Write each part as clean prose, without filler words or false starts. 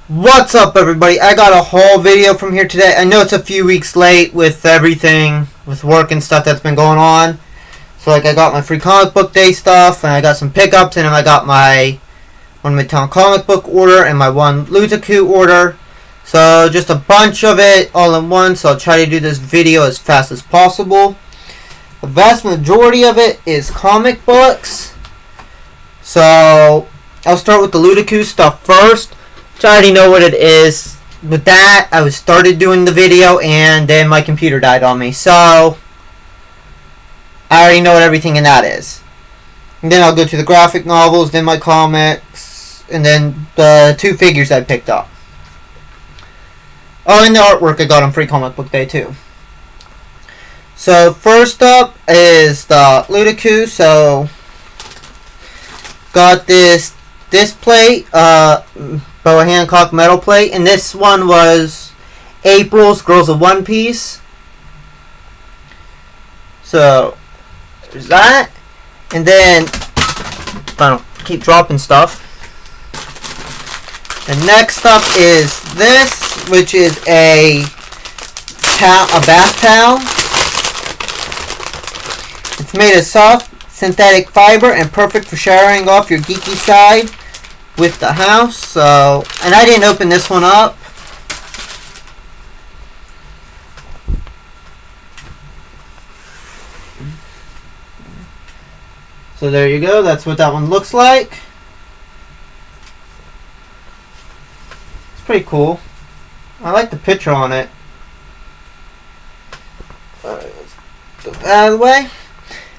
What's up, everybody? I got a whole video from here today. I know it's a few weeks late with everything, with work and stuff that's been going on. So, I got my free comic book day stuff, and I got some pickups, and I got my one Midtown comic book order and my one Lootaku order. So, just a bunch of it all in one, so I'll try to do this video as fast as possible. The vast majority of it is comic books. So, I'll start with the Lootaku stuff first. I already know what it is. With that, I started doing the video and then my computer died on me. So, I already know what everything in that is. And then I'll go to the graphic novels, then my comics, and then the two figures I picked up. Oh, and the artwork I got on Free Comic Book Day too. So, first up is the Lootaku. So, got this plate, Boa Hancock metal plate, and this one was April's Girls of One Piece. So there's that, and then I don't keep dropping stuff. And next up is this, which is a bath towel. It's made of soft synthetic fiber and perfect for showering off your geeky side with the house. So, and I didn't open this one up. So there you go. That's what that one looks like. It's pretty cool. I like the picture on it. Let's go out of the way.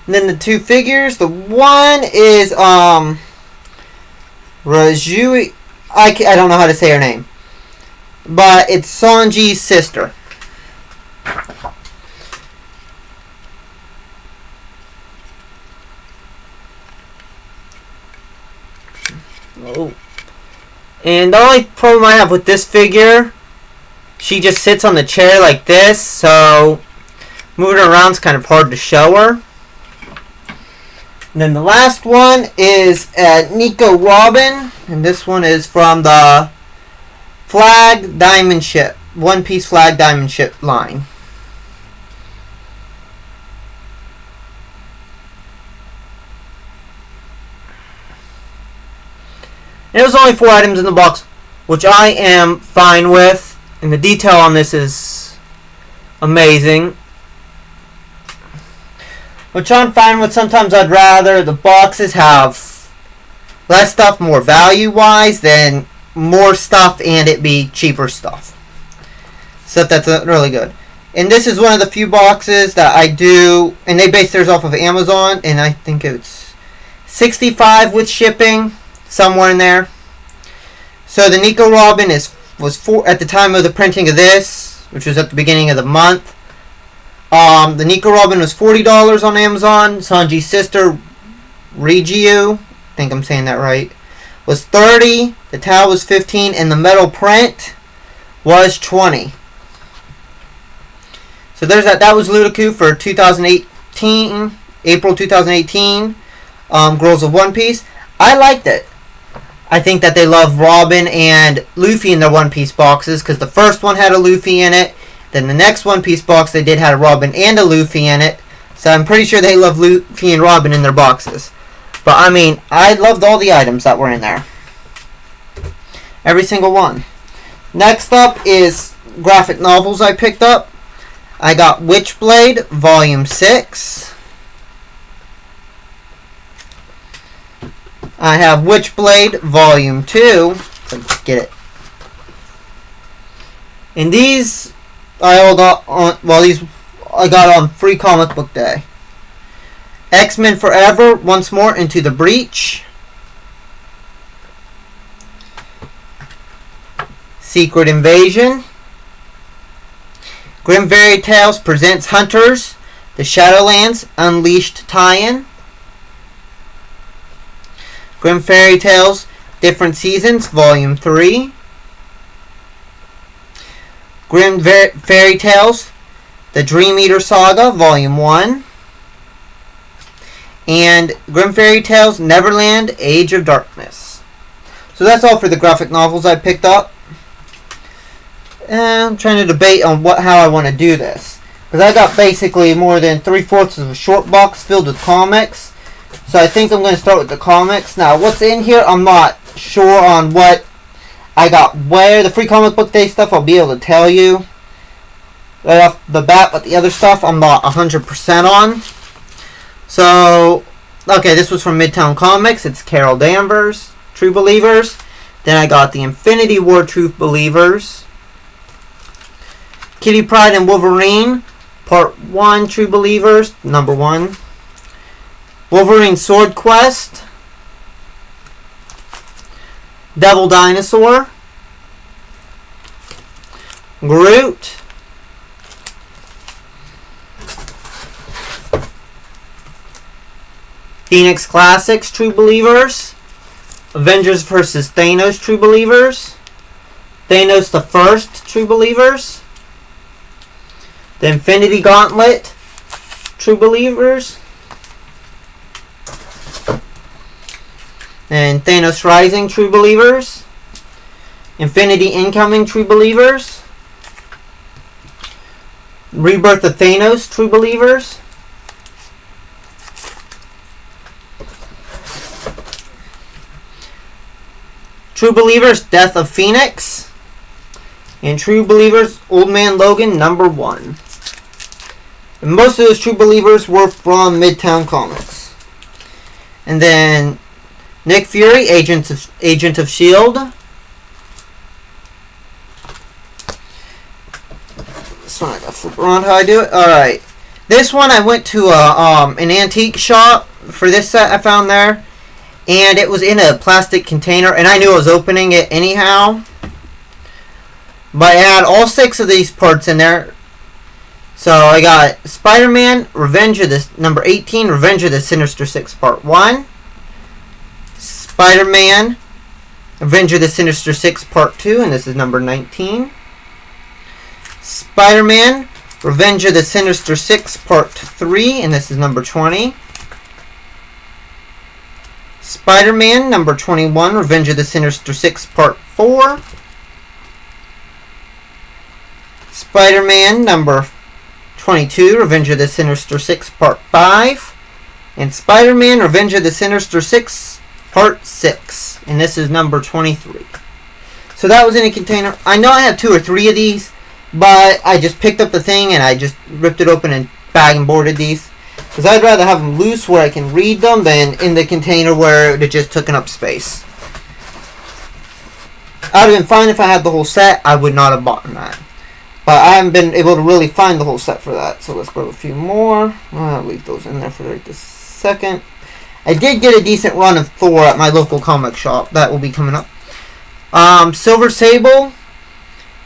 And then the two figures. The one is Rajui, I don't know how to say her name, but it's Sanji's sister. Oh. And the only problem I have with this figure, she just sits on the chair like this, so moving her around is kind of hard to show her. And then the last one is Nico Robin, and this one is from the Flag Diamond Ship, One Piece Flag Diamond Ship line. And it was only 4 items in the box, which I am fine with, and the detail on this is amazing. Which I'm fine with. Sometimes I'd rather the boxes have less stuff, more value-wise, than more stuff and it be cheaper stuff. So that's really good. And this is one of the few boxes that I do, and they base theirs off of Amazon, and I think it's $65 with shipping, somewhere in there. So the Nico Robin was at the time of the printing of this, which was at the beginning of the month. The Nico Robin was $40 on Amazon. Sanji's sister, Rigiu, I think I'm saying that right, was $30. The towel was $15, and the metal print was $20. So there's that. That was Lootaku for 2018, April 2018. Girls of One Piece. I liked it. I think that they love Robin and Luffy in their One Piece boxes, because the first one had a Luffy in it. Then the next One Piece box they did had a Robin and a Luffy in it. So I'm pretty sure they love Luffy and Robin in their boxes. But I mean, I loved all the items that were in there. Every single one. Next up is graphic novels I picked up. I got Witchblade Volume 6. I have Witchblade Volume 2. So get it. And these I all got on, well, these I got on Free Comic Book Day. X-Men Forever, Once More Into the Breach. Secret Invasion. Grim Fairy Tales presents Hunters, The Shadowlands Unleashed tie-in. Grim Fairy Tales Different Seasons, Volume 3. Grim Fairy Tales, The Dream Eater Saga, Volume 1. And Grim Fairy Tales, Neverland, Age of Darkness. So that's all for the graphic novels I picked up. And I'm trying to debate on how I want to do this. Because I got basically more than 3/4 of a short box filled with comics. So I think I'm going to start with the comics. Now, what's in here, I'm not sure on what I got where. The free comic book day stuff I'll be able to tell you right off the bat, but the other stuff I'm not 100% on. So, okay, this was from Midtown Comics. It's Carol Danvers, True Believers. Then I got the Infinity War True Believers. Kitty Pryde and Wolverine, Part 1, True Believers, number 1. Wolverine Sword Quest. Devil Dinosaur. Groot. Phoenix Classics True Believers. Avengers vs. Thanos True Believers. Thanos the First True Believers. The Infinity Gauntlet True Believers. And Thanos Rising True Believers. Infinity Incoming True Believers. Rebirth of Thanos True Believers. True Believers Death of Phoenix. And True Believers Old Man Logan number 1. And most of those True Believers were from Midtown Comics. And then Nick Fury, Agent of S.H.I.E.L.D. This one I gotta flip around how I do it. Alright. This one I went to an antique shop for this set I found there. And it was in a plastic container. And I knew I was opening it anyhow. But it had all 6 of these parts in there. So I got Spider-Man, Revenge of the number 18, Revenge of the Sinister Six Part 1. Spider-Man, Revenge of the Sinister Six Part 2, and this is number 19. Spider-Man, Revenge of the Sinister Six Part 3, and this is number 20. Spider-Man, number 21, Revenge of the Sinister Six Part 4. Spider-Man, number 22, Revenge of the Sinister Six Part 5. And Spider-Man, Revenge of the Sinister Six Part 6. And this is number 23. So that was in a container. I know I have 2 or 3 of these, but I just picked up the thing and I just ripped it open and bag and boarded these. Because I'd rather have them loose where I can read them than in the container where it just took up space. I would have been fine if I had the whole set. I would not have bought that. But I haven't been able to really find the whole set for that. So let's grab a few more. I'll leave those in there for right this second. I did get a decent run of Thor at my local comic shop. That will be coming up. Silver Sable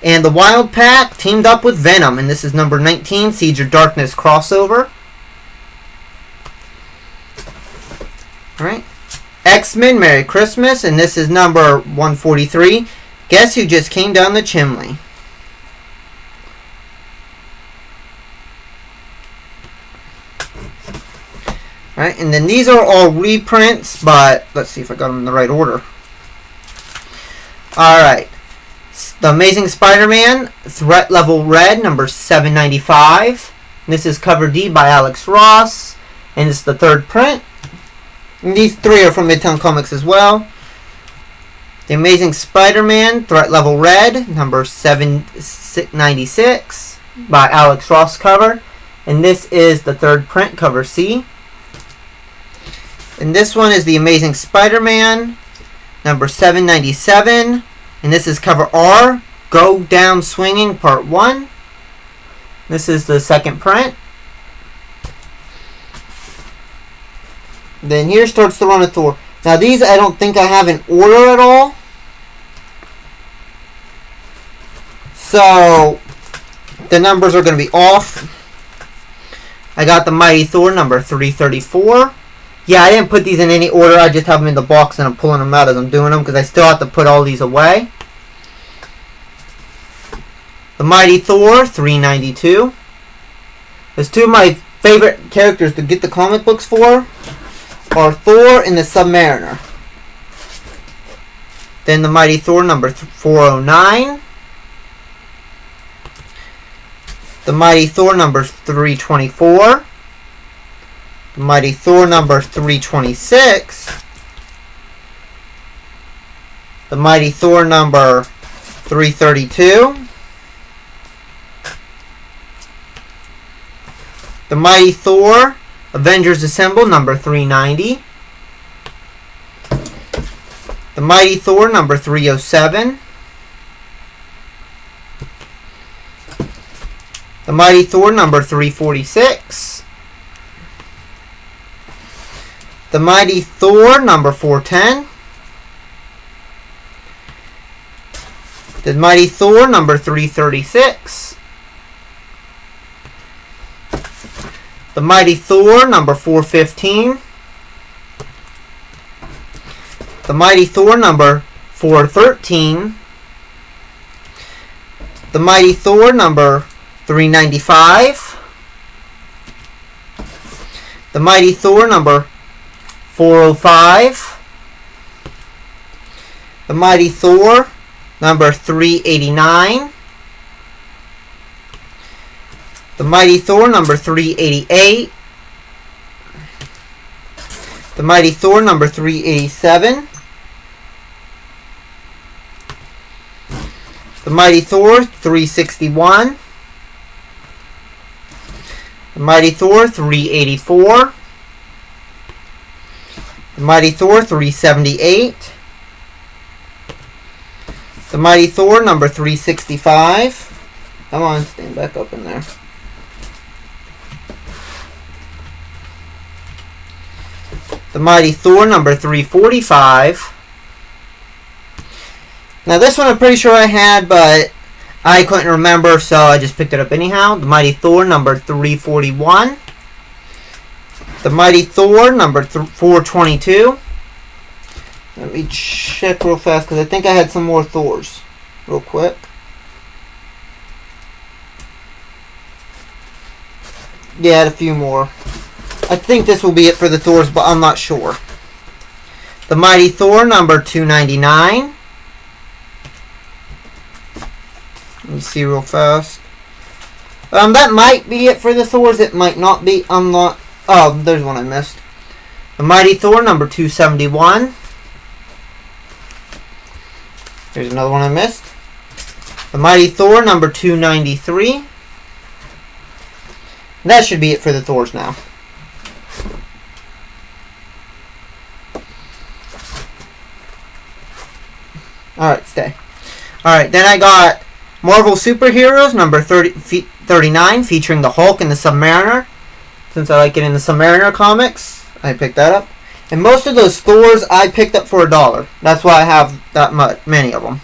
and the Wild Pack teamed up with Venom. And this is number 19, Siege of Darkness crossover. Alright. X-Men Merry Christmas. And this is number 143. Guess who just came down the chimney? Alright, and then these are all reprints, but let's see if I got them in the right order. Alright. The Amazing Spider-Man, Threat Level Red, number 795. This is cover D by Alex Ross, and it's the 3rd print. And these 3 are from Midtown Comics as well. The Amazing Spider-Man, Threat Level Red, number 796 by Alex Ross cover. And this is the 3rd print, cover C. And this one is The Amazing Spider-Man, number 797. And this is cover R, Go Down Swinging, Part 1. This is the 2nd print. Then here starts the run of Thor. Now these I don't think I have in order at all. So the numbers are going to be off. I got the Mighty Thor, number 334. Yeah, I didn't put these in any order. I just have them in the box and I'm pulling them out as I'm doing them because I still have to put all these away. The Mighty Thor, 392. There's 2 of my favorite characters to get the comic books for are Thor and the Submariner. Then the Mighty Thor, number 409. The Mighty Thor number 324. The Mighty Thor number 326. The Mighty Thor number 332. The Mighty Thor Avengers Assemble number 390. The Mighty Thor number 307. The Mighty Thor number 346. The Mighty Thor number 410. The Mighty Thor number 336. The Mighty Thor number 415. The Mighty Thor number 413. The Mighty Thor number 395. The Mighty Thor number 405. The Mighty Thor number 389. The Mighty Thor number 388. The Mighty Thor number 387. The Mighty Thor 361. The Mighty Thor 384. The Mighty Thor 378. The Mighty Thor number 365. Come on, stand back up in there. The Mighty Thor number 345. Now this one I'm pretty sure I had, but I couldn't remember, so I just picked it up anyhow. The Mighty Thor number 341. The Mighty Thor number 422. Let me check real fast because I think I had some more Thors real quick. Yeah, I had a few more. I think this will be it for the Thors, but I'm not sure. The Mighty Thor number 299. Let me see real fast. That might be it for the Thors. It might not be. I'm not. Oh, there's one I missed. The Mighty Thor number 271. Here's another one I missed. The Mighty Thor number 293. That should be it for the Thors now. Alright, stay. Alright, then I got Marvel Superheroes number 39 featuring the Hulk and the Submariner. Since I like it in the Submariner comics, I picked that up. And most of those Thors I picked up for $1. That's why I have that many of them.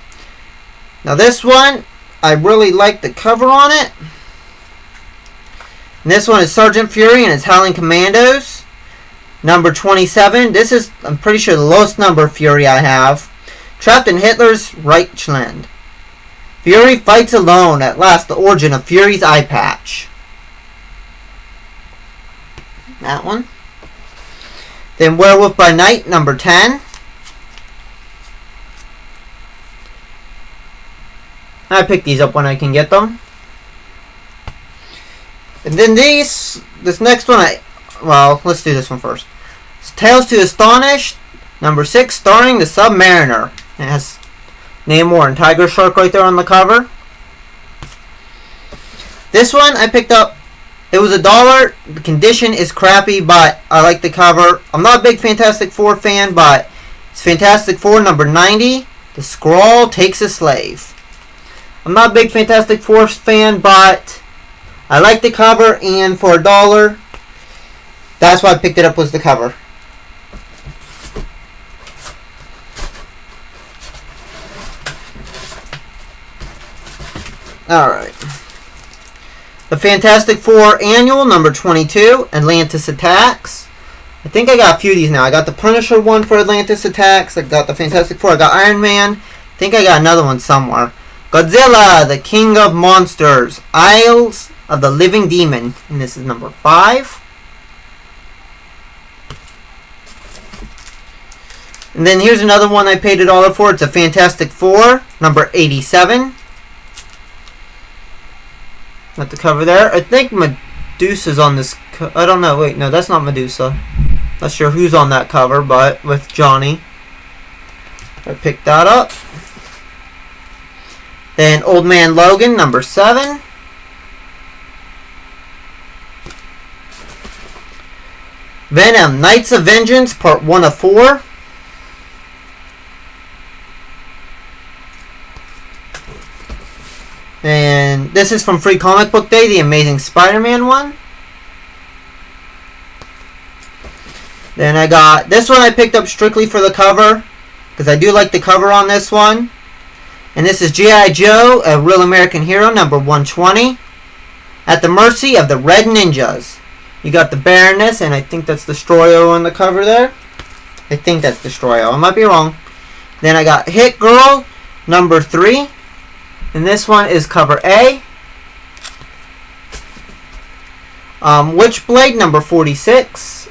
Now this one, I really like the cover on it. And this one is Sergeant Fury and his Howling Commandos. Number 27. This is, I'm pretty sure, the lowest number of Fury I have. Trapped in Hitler's Reichsland. Fury fights alone. At last, the origin of Fury's eye patch. That one. Then Werewolf by Night, number 10. I pick these up when I can get them. And then this next one, well, let's do this one first. It's Tales to Astonish, number 6, starring the Submariner. It has Namor and Tiger Shark right there on the cover. This one I picked up. It was $1. The condition is crappy, but I like the cover. I'm not a big Fantastic Four fan, but it's Fantastic Four number 90. The Skrull Takes a Slave. I'm not a big Fantastic Four fan, but I like the cover, and for $1, that's why I picked it up, was the cover. Alright. The Fantastic Four Annual, number 22, Atlantis Attacks. I think I got a few of these now. I got the Punisher one for Atlantis Attacks. I got the Fantastic Four. I got Iron Man. I think I got another one somewhere. Godzilla, the King of Monsters. Isles of the Living Demon. And this is number 5. And then here's another one I paid $1 for. It's a Fantastic Four, number 87. Got the cover there. I think Medusa's on this. I don't know. Wait, no, that's not Medusa. Not sure who's on that cover, but with Johnny. I picked that up. Then Old Man Logan, number 7. Venom, Knights of Vengeance, part 1 of 4. And this is from Free Comic Book Day, the Amazing Spider-Man one. Then I got this one I picked up strictly for the cover, because I do like the cover on this one. And this is G.I. Joe, a Real American Hero, number 120. At the mercy of the Red Ninjas. You got the Baroness, and I think that's Destroyer on the cover there. I think that's Destroyer. I might be wrong. Then I got Hit Girl, number 3. And this one is cover A. Witchblade, number 46.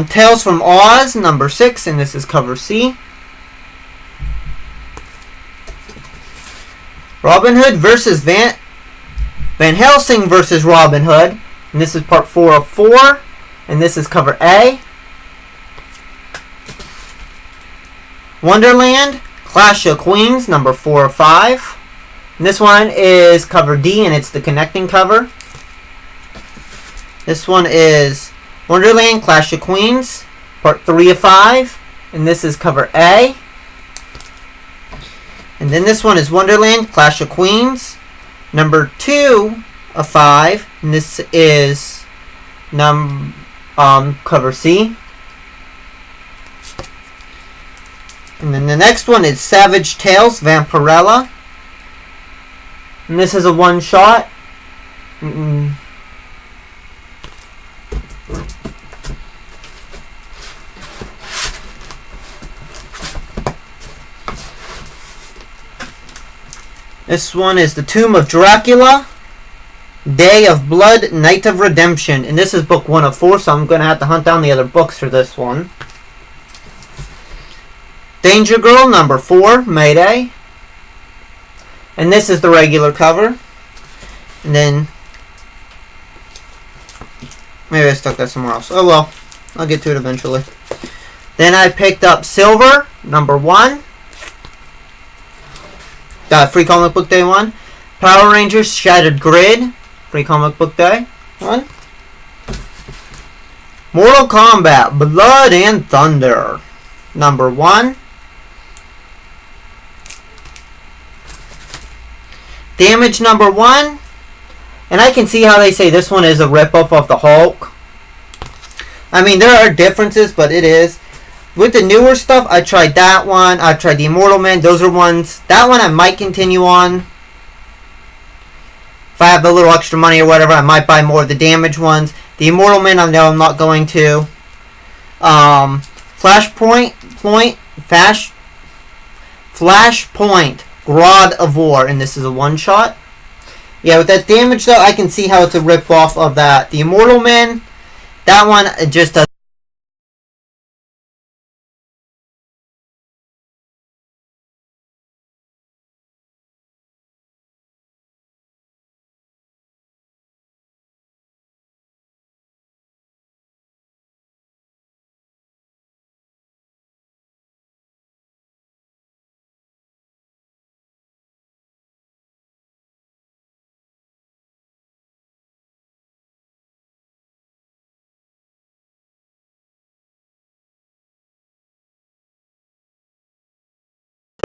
Tales from Oz, number 6, and this is cover C. Robin Hood versus Van Helsing versus Robin Hood, and this is part 4 of 4, and this is cover A. Wonderland, Clash of Queens, number 4 of 5. And this one is cover D, and it's the connecting cover. This one is Wonderland, Clash of Queens, part 3 of 5. And this is cover A. And then this one is Wonderland, Clash of Queens, number 2 of 5. And this is cover C. And then the next one is Savage Tales, Vampirella. And this is a one-shot. This one is The Tomb of Dracula, Day of Blood, Night of Redemption. And this is book 1 of 4, so I'm going to have to hunt down the other books for this one. Danger Girl, number 4, Mayday. And this is the regular cover. And then maybe I stuck that somewhere else. Oh well, I'll get to it eventually. Then I picked up Silver, number 1. Free Comic Book Day 1. Power Rangers Shattered Grid, Free Comic Book Day 1. Mortal Kombat Blood and Thunder, number 1. Damage number 1. And I can see how they say this one is a ripoff of the Hulk. I mean, there are differences, but it is. With the newer stuff, I tried that one. I tried the Immortal Men. Those are ones. That one I might continue on. If I have a little extra money or whatever, I might buy more of the Damage ones. The Immortal Men, I know I'm not going to. Flashpoint, God of War, and this is a one-shot. Yeah, with that Damage, though, I can see how it's a rip-off of that. The Immortal Men, that one just does.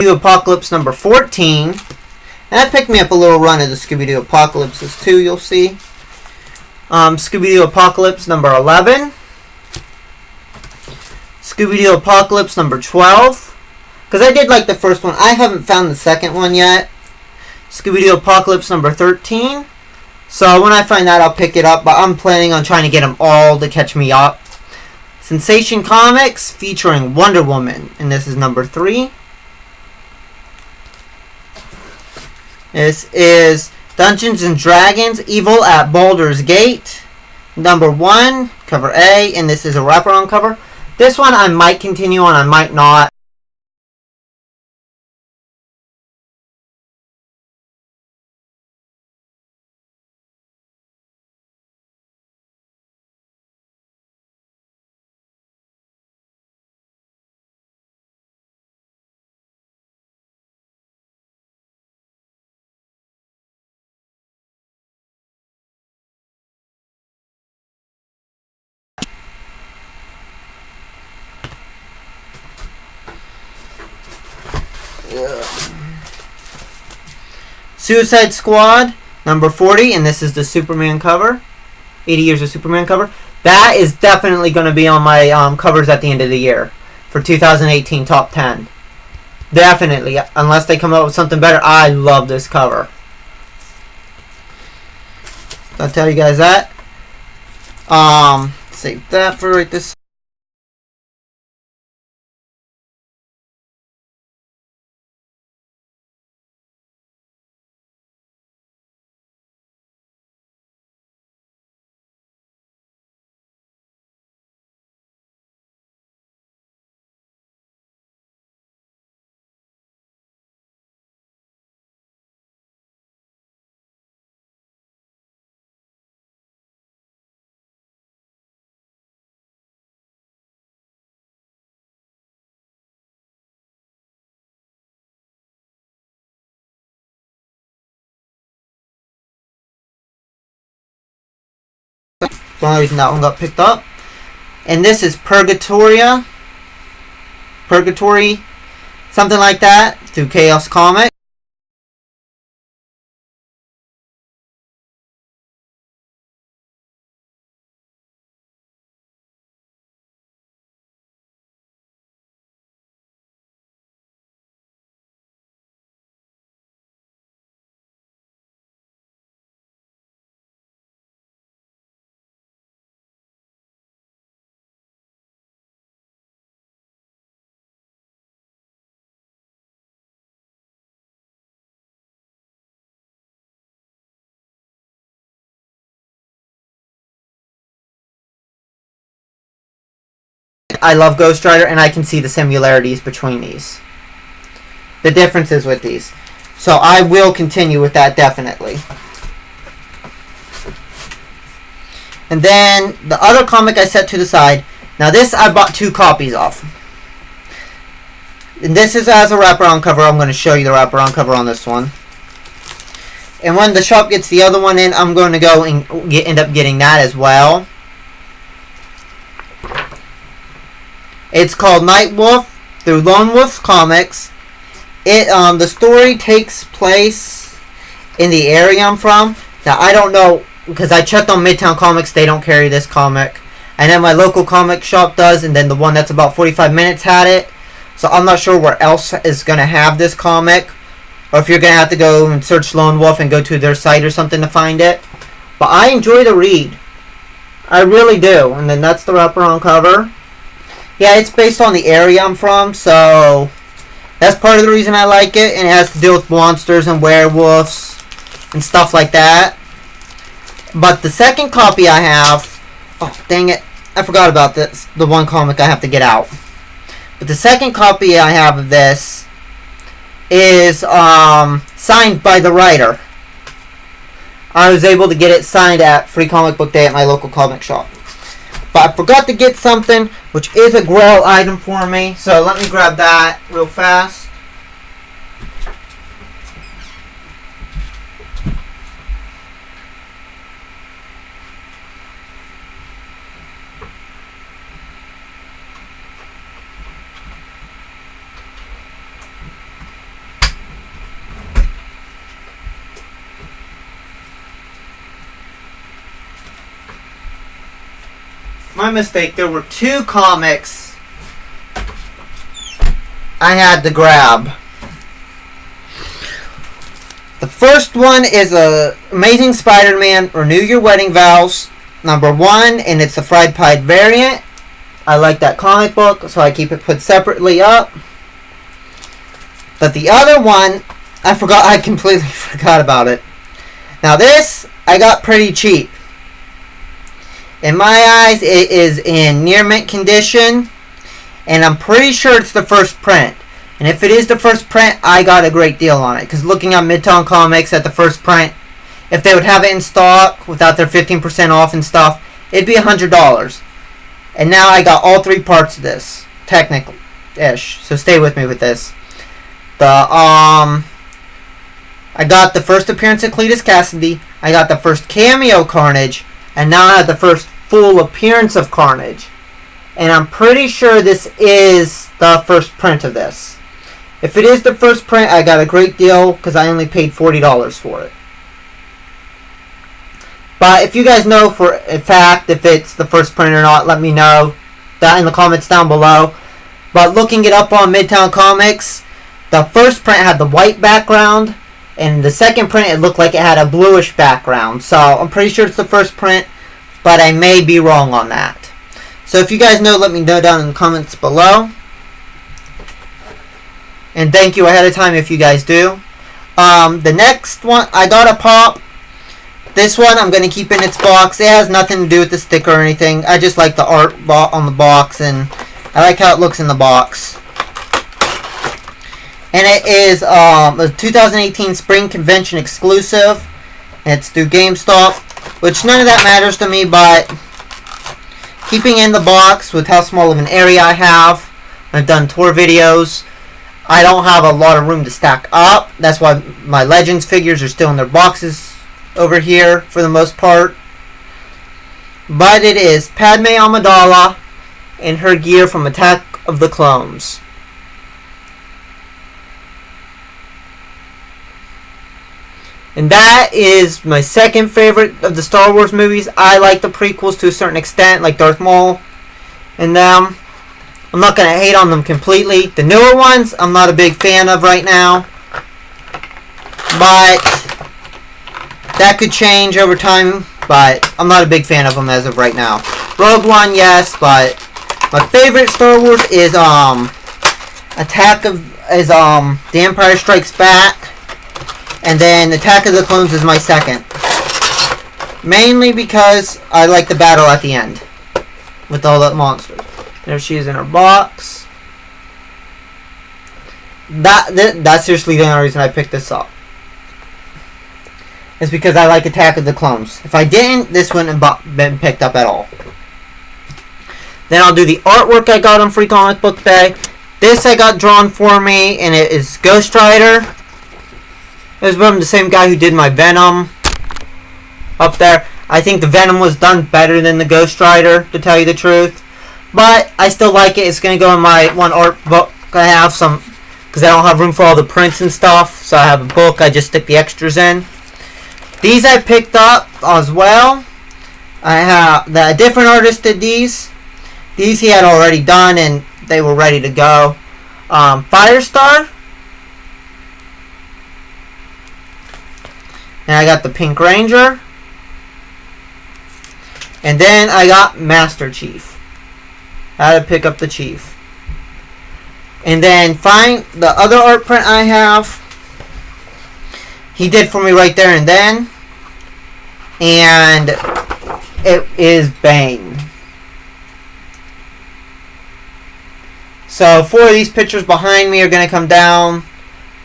Apocalypse number 14. And that picked me up a little run of the Scooby-Doo Apocalypses too, you'll see. Scooby-Doo Apocalypse number 11. Scooby-Doo Apocalypse number 12. Because I did like the first one. I haven't found the second one yet. Scooby-Doo Apocalypse number 13. So when I find that, I'll pick it up. But I'm planning on trying to get them all to catch me up. Sensation Comics featuring Wonder Woman. And this is number 3. This is Dungeons and Dragons Evil at Baldur's Gate, number 1, cover A, and this is a wraparound cover. This one I might continue on, I might not. Suicide Squad, number 40, and this is the Superman cover. 80 Years of Superman cover. That is definitely going to be on my covers at the end of the year for 2018 top 10. Definitely, unless they come up with something better. I love this cover. I'll tell you guys that. Save that for right this. For some reason that one got picked up. And this is Purgatory, something like that, through Chaos Comics. I love Ghost Rider, and I can see the similarities between these. The differences with these. So I will continue with that, definitely. And then the other comic I set to the side. Now this I bought 2 copies of. And this is as a wraparound cover. I'm going to show you the wraparound cover on this one. And when the shop gets the other one in, I'm going to go and end up getting that as well. It's called Nightwolf through Lone Wolf Comics. The story takes place in the area I'm from. Now I don't know, because I checked on Midtown Comics, they don't carry this comic. And then my local comic shop does, and then the one that's about 45 minutes had it. So I'm not sure where else is going to have this comic. Or if you're going to have to go and search Lone Wolf and go to their site or something to find it. But I enjoy the read. I really do. And then that's the wraparound cover. Yeah, it's based on the area I'm from, so that's part of the reason I like it. And it has to deal with monsters and werewolves and stuff like that. But the second copy I have... Oh, dang it. I forgot about this. The one comic I have to get out. But the second copy I have of this is signed by the writer. I was able to get it signed at Free Comic Book Day at my local comic shop. But I forgot to get something, which is a Grail item for me. So let me grab that real fast. My mistake, there were 2 comics I had to grab. The first one is Amazing Spider-Man Renew Your Wedding Vows #1, and it's the Fried Pie variant. I like that comic book, so I keep it put separately up. But the other one, I completely forgot about it. Now this, I got pretty cheap. In my eyes, it is in near mint condition, and I'm pretty sure it's the first print. And if it is the first print, I got a great deal on it. Because looking at Midtown Comics at the first print, if they would have it in stock without their 15% off and stuff, it'd be $100. And now I got all 3 parts of this, technically-ish. So stay with me with this. I got the first appearance of Cletus Cassidy. I got the first cameo Carnage. And now I have the first full appearance of Carnage. And I'm pretty sure this is the first print of this. If it is the first print, I got a great deal because I only paid $40 for it. But if you guys know for a fact if it's the first print or not, let me know that in the comments down below. But looking it up on Midtown Comics, the first print had the white background, and the second print it looked like it had a bluish background. So I'm pretty sure it's the first print, but I may be wrong on that. So if you guys know, let me know down in the comments below. And thank you ahead of time if you guys do. The next one, I got a pop. This one I'm going to keep in its box. It has nothing to do with the sticker or anything. I just like the art on the box, and I like how it looks in the box. And it is a 2018 Spring Convention exclusive. And it's through GameStop, which none of that matters to me, but keeping in the box with how small of an area I have, I've done tour videos, I don't have a lot of room to stack up. That's why my Legends figures are still in their boxes over here for the most part. But it is Padme Amidala in her gear from Attack of the Clones. And that is my second favorite of the Star Wars movies. I like the prequels to a certain extent, like Darth Maul and them. I'm not going to hate on them completely. The newer ones, I'm not a big fan of right now. But that could change over time. But I'm not a big fan of them as of right now. Rogue One, yes, but my favorite Star Wars is The Empire Strikes Back. And then Attack of the Clones is my second. Mainly because I like the battle at the end with all the monsters. There she is in her box. That's seriously the only reason I picked this up. It's because I like Attack of the Clones. If I didn't, this wouldn't have been picked up at all. Then I'll do the artwork I got on Free Comic Book Day. This I got drawn for me, and it is Ghost Rider. It was from the same guy who did my Venom up there. I think the Venom was done better than the Ghost Rider, to tell you the truth. But I still like it. It's going to go in my one art book. I have some, because I don't have room for all the prints and stuff. So I have a book. I just stick the extras in. These I picked up as well. I have a different artist did these. These he had already done, and they were ready to go. Firestar. And I got the Pink Ranger. And then I got Master Chief. I had to pick up the Chief. And then find the other art print I have. He did for me right there and then. And it is Bane. So 4 of these pictures behind me are going to come down.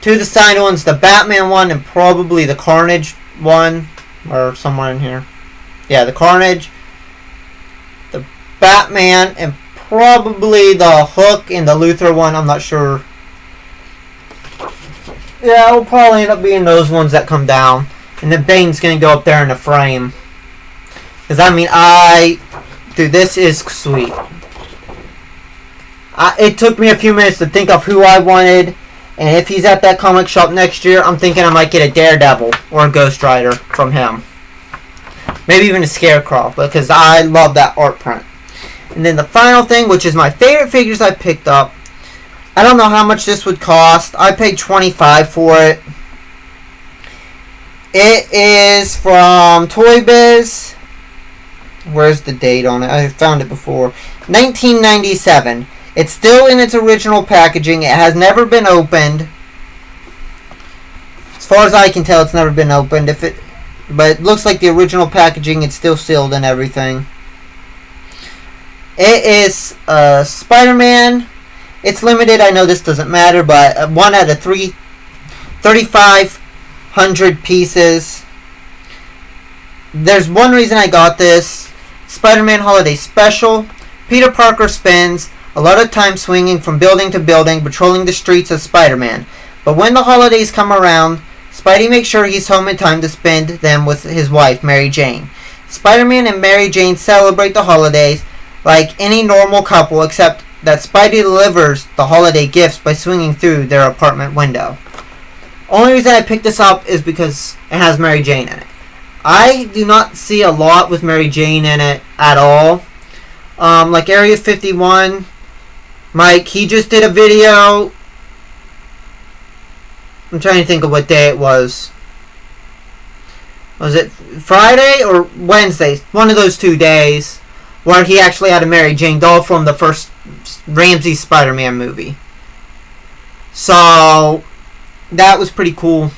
2 of the side ones, the Batman one and probably the Carnage one. Or somewhere in here. Yeah, the Carnage. The Batman and probably the Hook and the Luthor one. I'm not sure. Yeah, it'll probably end up being those ones that come down. And then Bane's going to go up there in the frame. Because, I mean, dude, this is sweet. It took me a few minutes to think of who I wanted. And if he's at that comic shop next year, I'm thinking I might get a Daredevil or a Ghost Rider from him. Maybe even a Scarecrow, because I love that art print. And then the final thing, which is my favorite figures I picked up. I don't know how much this would cost. I paid $25 for it. It is from Toy Biz. Where's the date on it? I found it before. 1997. It's still in its original packaging. It has never been opened. As far as I can tell, it's never been opened. But it looks like the original packaging. It's still sealed and everything. It is Spider-Man. It's limited. I know this doesn't matter, but 1 out of 3,500 pieces. There's one reason I got this. Spider-Man Holiday Special. Peter Parker spends a lot of time swinging from building to building, patrolling the streets as Spider-Man. But when the holidays come around, Spidey makes sure he's home in time to spend them with his wife, Mary Jane. Spider-Man and Mary Jane celebrate the holidays like any normal couple, except that Spidey delivers the holiday gifts by swinging through their apartment window. Only reason I picked this up is because it has Mary Jane in it. I do not see a lot with Mary Jane in it at all. Like Area 51, Mike, he just did a video. I'm trying to think of what day it was. Was it Friday or Wednesday? One of those 2 days where he actually had a Mary Jane doll from the first Raimi Spider-Man movie. So that was pretty cool.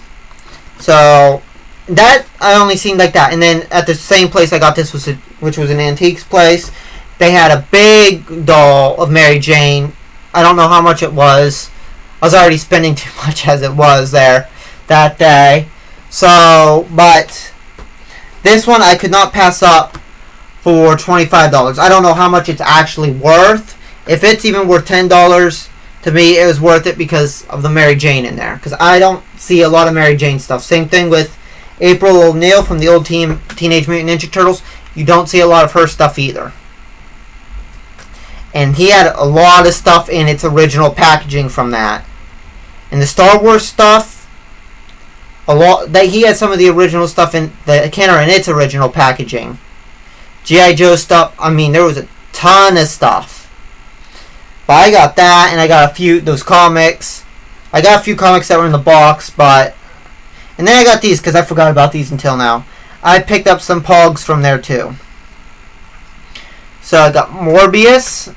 So that I only seen like that. And then at the same place I got this, which was an antiques place, they had a big doll of Mary Jane. I don't know how much it was. I was already spending too much as it was there that day. So, but this one I could not pass up for $25. I don't know how much it's actually worth. If it's even worth $10, to me it was worth it because of the Mary Jane in there. Because I don't see a lot of Mary Jane stuff. Same thing with April O'Neil from the old Teenage Mutant Ninja Turtles. You don't see a lot of her stuff either. And he had a lot of stuff in its original packaging from that. And the Star Wars stuff, he had some of the original stuff in the Kenner in its original packaging. G.I. Joe stuff, I mean, there was a ton of stuff. But I got that, and I got those comics. I got a few comics that were in the box, but... And then I got these, because I forgot about these until now. I picked up some Pogs from there, too. So I got Morbius,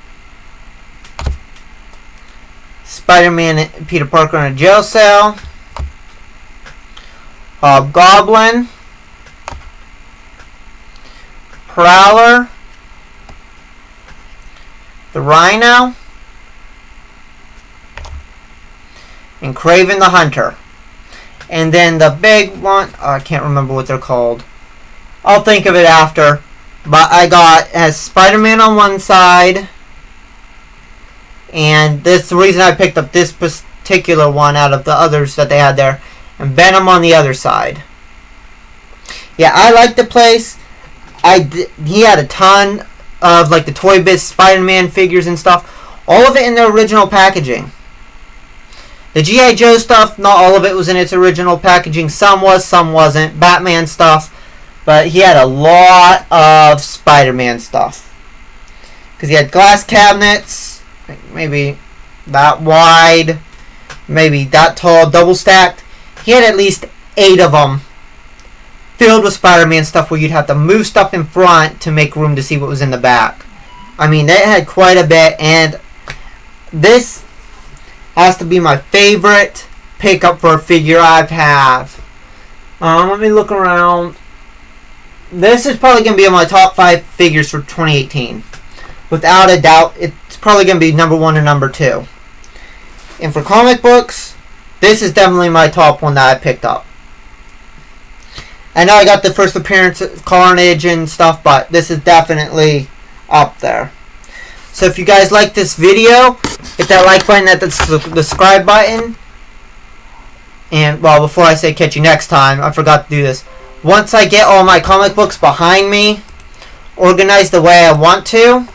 Spider-Man and Peter Parker in a jail cell, Hobgoblin, Prowler, the Rhino, and Kraven the Hunter. And then the big one, I can't remember what they're called. I'll think of it after. But I got, it has Spider-Man on one side. And this the reason I picked up this particular one out of the others that they had there. And Venom on the other side. Yeah, I like the place. He had a ton of like the Toy Biz Spider-Man figures and stuff. All of it in the original packaging. The G.I. Joe stuff, not all of it was in its original packaging. Some was, some wasn't. Batman stuff. But he had a lot of Spider-Man stuff. Because he had glass cabinets. Maybe that wide. Maybe that tall, double stacked. He had at least 8 of them. Filled with Spider-Man stuff where you'd have to move stuff in front to make room to see what was in the back. I mean, they had quite a bit. And this has to be my favorite pickup for a figure I've had. Let me look around. This is probably going to be in my top 5 figures for 2018. Without a doubt, it's probably going to be number 1 and number 2. And for comic books, this is definitely my top one that I picked up. I know I got the first appearance of Carnage and stuff, but this is definitely up there. So if you guys like this video, hit that like button, that the subscribe button. And, well, before I say catch you next time, I forgot to do this. Once I get all my comic books behind me, organized the way I want to,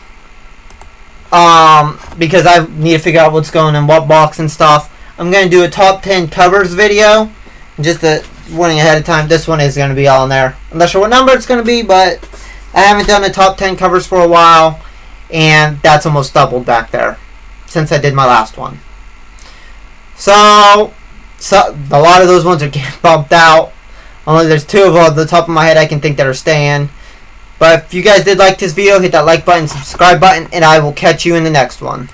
because I need to figure out what's going in what box and stuff, I'm going to do a top 10 covers video. Just a warning ahead of time, this one is going to be all in there. I'm not sure what number it's going to be, but I haven't done a top 10 covers for a while, and that's almost doubled back there since I did my last one. So a lot of those ones are getting bumped out. Only there's 2 of them off the top of my head I can think that are staying. But if you guys did like this video, hit that like button, subscribe button, and I will catch you in the next one.